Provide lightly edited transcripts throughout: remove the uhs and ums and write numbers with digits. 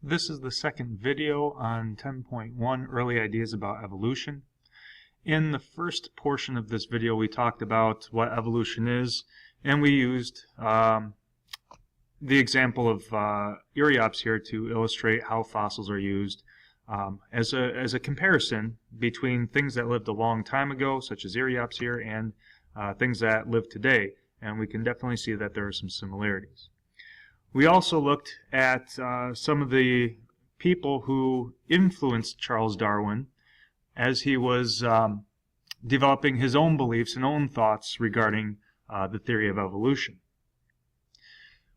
This is the second video on 10.1 Early Ideas about Evolution. In the first portion of this video we talked about what evolution is, and we used the example of Eriops here to illustrate how fossils are used as a comparison between things that lived a long time ago, such as Eriops here, and things that live today, and we can definitely see that there are some similarities. We also looked at some of the people who influenced Charles Darwin as he was developing his own beliefs and own thoughts regarding the theory of evolution.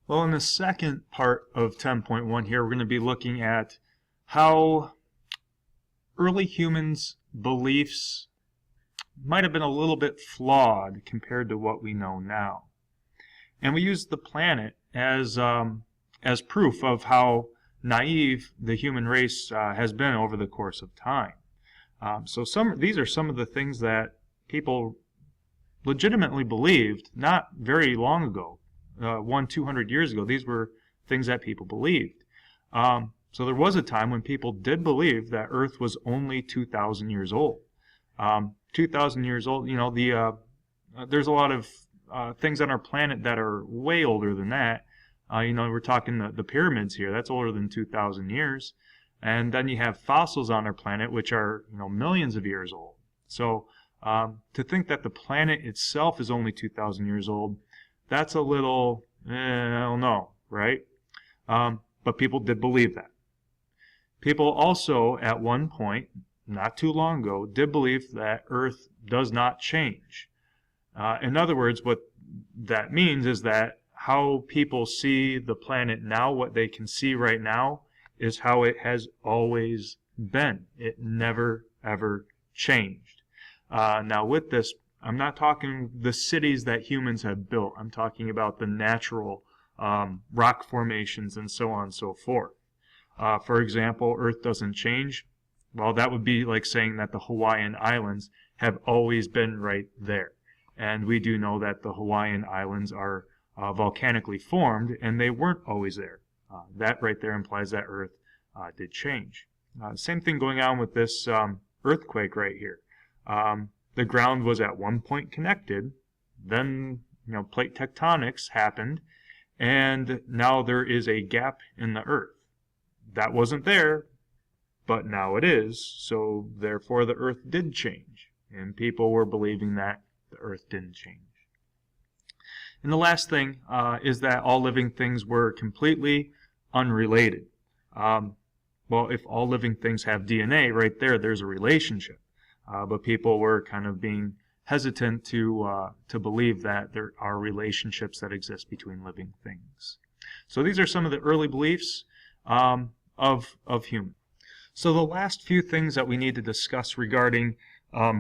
Well, in the second part of 10.1 here, we're going to be looking at how early humans' beliefs might have been a little bit flawed compared to what we know now. And we used the planet as proof of how naive the human race has been over the course of time. So these are some of the things that people legitimately believed not very long ago, 200 years ago. These were things that people believed. So there was a time when people did believe that Earth was only 2,000 years old. 2,000 years old, you know, there's a lot of things on our planet that are way older than that. You know, we're talking the pyramids here. That's older than 2,000 years. And then you have fossils on our planet, which are, you know, millions of years old. So to think that the planet itself is only 2,000 years old, that's a little, I don't know, right? But people did believe that. People also, at one point, not too long ago, did believe that Earth does not change. In other words, what that means is that how people see the planet now, what they can see right now, is how it has always been. It never, ever changed. Now with this, I'm not talking the cities that humans have built. I'm talking about the natural rock formations and so on and so forth. For example, Earth doesn't change. Well, that would be like saying that the Hawaiian Islands have always been right there. And we do know that the Hawaiian Islands are volcanically formed, and they weren't always there. That right there implies that Earth did change. Same thing going on with this earthquake right here. The ground was at one point connected, then plate tectonics happened, and now there is a gap in the Earth. That wasn't there, but now it is, so therefore the Earth did change, and people were believing that the Earth didn't change. And the last thing is that all living things were completely unrelated. Well, if all living things have DNA, right there's a relationship. But people were kind of being hesitant to believe that there are relationships that exist between living things. So these are some of the early beliefs of humans. So the last few things that we need to discuss regarding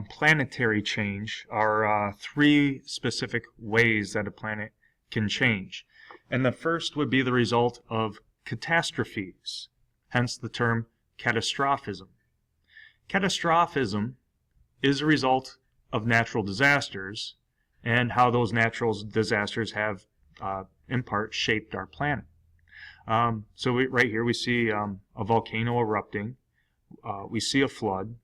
planetary change are three specific ways that a planet can change. And the first would be the result of catastrophes, hence the term catastrophism. Catastrophism is a result of natural disasters and how those natural disasters have, in part, shaped our planet. So right here we see a volcano erupting. We see a flood.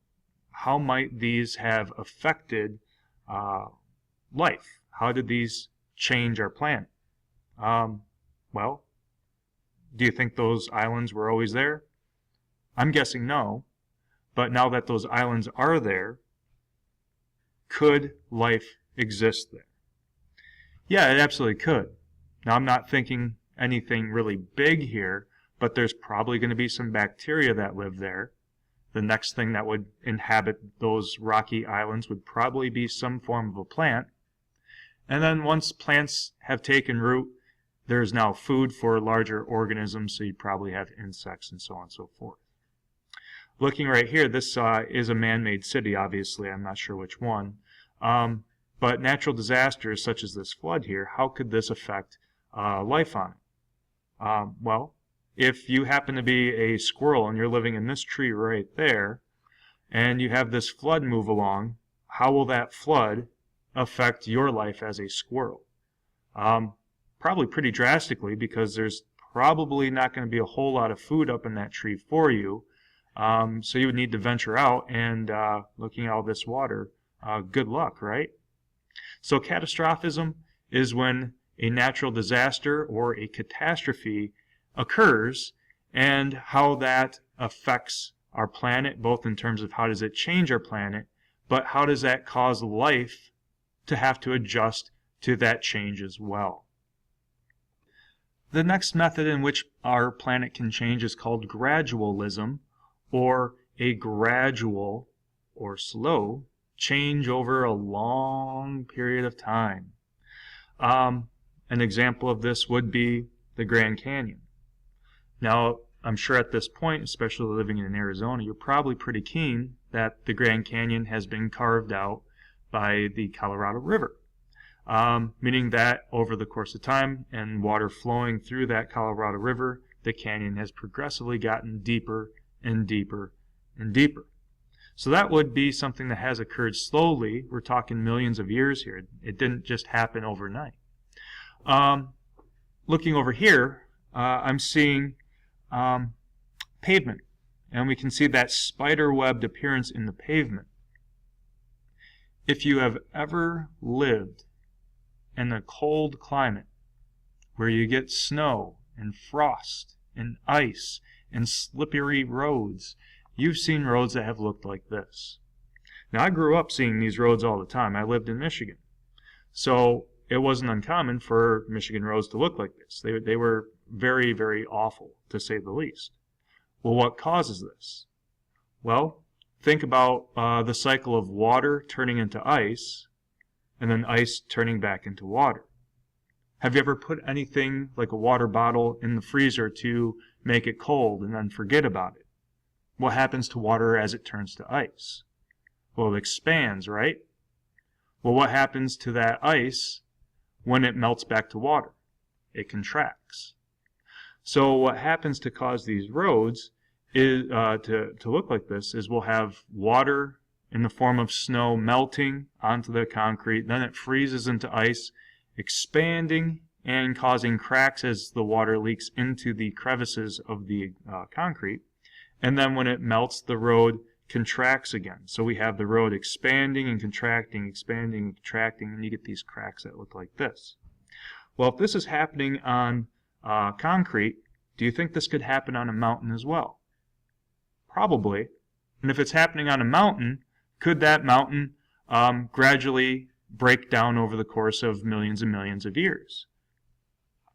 How might these have affected life? How did these change our planet? Well, do you think those islands were always there? I'm guessing no. But now that those islands are there, could life exist there? Yeah, it absolutely could. Now, I'm not thinking anything really big here, but there's probably going to be some bacteria that live there. The next thing that would inhabit those rocky islands would probably be some form of a plant. And then once plants have taken root, there's now food for larger organisms, so you'd probably have insects and so on and so forth. Looking right here, this is a man-made city, obviously. I'm not sure which one. But natural disasters such as this flood here, how could this affect life on it? Well, if you happen to be a squirrel and you're living in this tree right there, and you have this flood move along, how will that flood affect your life as a squirrel? Probably pretty drastically, because there's probably not going to be a whole lot of food up in that tree for you. So you would need to venture out and looking at all this water, good luck, right? So catastrophism is when a natural disaster or a catastrophe occurs and how that affects our planet, both in terms of how does it change our planet, but how does that cause life to have to adjust to that change as well. The next method in which our planet can change is called gradualism, or a gradual or slow change over a long period of time. An example of this would be the Grand Canyon. Now, I'm sure at this point, especially living in Arizona, you're probably pretty keen that the Grand Canyon has been carved out by the Colorado River, meaning that over the course of time and water flowing through that Colorado River, the canyon has progressively gotten deeper and deeper and deeper. So that would be something that has occurred slowly. We're talking millions of years here. It didn't just happen overnight. Looking over here, I'm seeing pavement, and we can see that spider-webbed appearance in the pavement. If you have ever lived in a cold climate where you get snow and frost and ice and slippery roads, you've seen roads that have looked like this. Now, I grew up seeing these roads all the time. I lived in Michigan. So it wasn't uncommon for Michigan roads to look like this. They were very, very awful, to say the least. Well, what causes this? Well, think about the cycle of water turning into ice, and then ice turning back into water. Have you ever put anything like a water bottle in the freezer to make it cold and then forget about it? What happens to water as it turns to ice? Well, it expands, right? Well, what happens to that ice when it melts back to water? It contracts. So what happens to cause these roads is to look like this is we'll have water in the form of snow melting onto the concrete, then it freezes into ice, expanding and causing cracks as the water leaks into the crevices of the concrete. And then when it melts, the road contracts again. So we have the road expanding and contracting, expanding and contracting, and you get these cracks that look like this. Well, if this is happening on concrete, do you think this could happen on a mountain as well? Probably. And if it's happening on a mountain, could that mountain gradually break down over the course of millions and millions of years?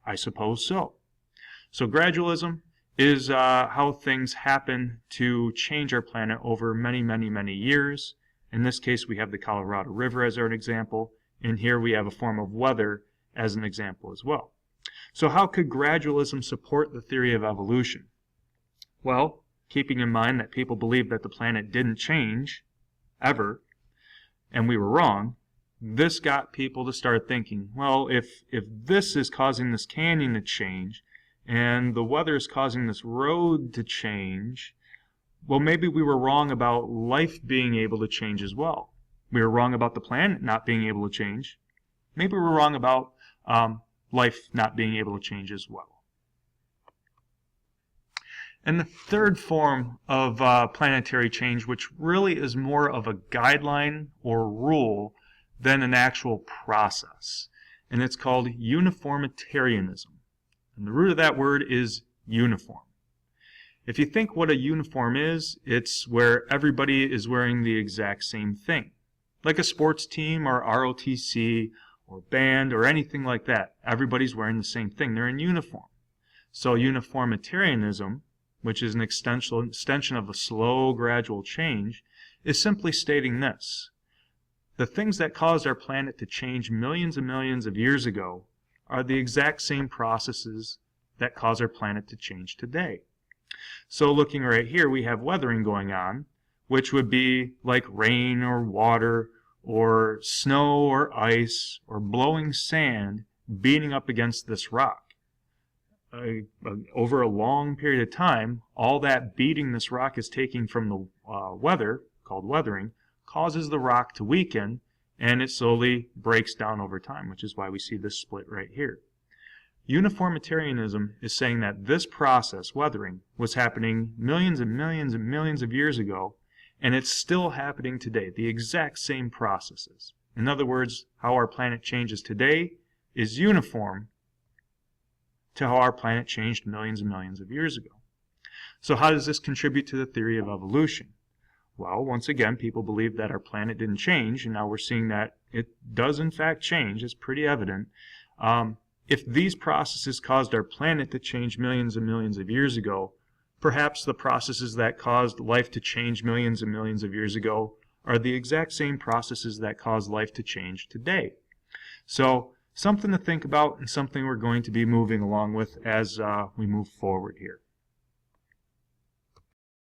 I suppose so. So gradualism is how things happen to change our planet over many, many, many years. In this case, we have the Colorado River as our example, and here we have a form of weather as an example as well. So how could gradualism support the theory of evolution? Well, keeping in mind that people believe that the planet didn't change ever, and we were wrong, this got people to start thinking, well, if this is causing this canyon to change, and the weather is causing this road to change, well, maybe we were wrong about life being able to change as well. We were wrong about the planet not being able to change. Maybe we were wrong about life not being able to change as well. And the third form of planetary change, which really is more of a guideline or rule than an actual process, and it's called uniformitarianism. And the root of that word is uniform. If you think what a uniform is, it's where everybody is wearing the exact same thing. Like a sports team or ROTC or band or anything like that. Everybody's wearing the same thing. They're in uniform. So uniformitarianism, which is an extension of a slow, gradual change, is simply stating this. The things that caused our planet to change millions and millions of years ago are the exact same processes that cause our planet to change today. So looking right here, we have weathering going on, which would be like rain or water or snow or ice or blowing sand beating up against this rock. Over a long period of time, all that beating this rock is taking from the weather, called weathering, causes the rock to weaken, and it slowly breaks down over time, which is why we see this split right here. Uniformitarianism is saying that this process, weathering, was happening millions and millions and millions of years ago, and it's still happening today, the exact same processes. In other words, how our planet changes today is uniform to how our planet changed millions and millions of years ago. So how does this contribute to the theory of evolution? Well, once again, people believe that our planet didn't change, and now we're seeing that it does in fact change. It's pretty evident. If these processes caused our planet to change millions and millions of years ago, perhaps the processes that caused life to change millions and millions of years ago are the exact same processes that cause life to change today. So something to think about and something we're going to be moving along with as we move forward here.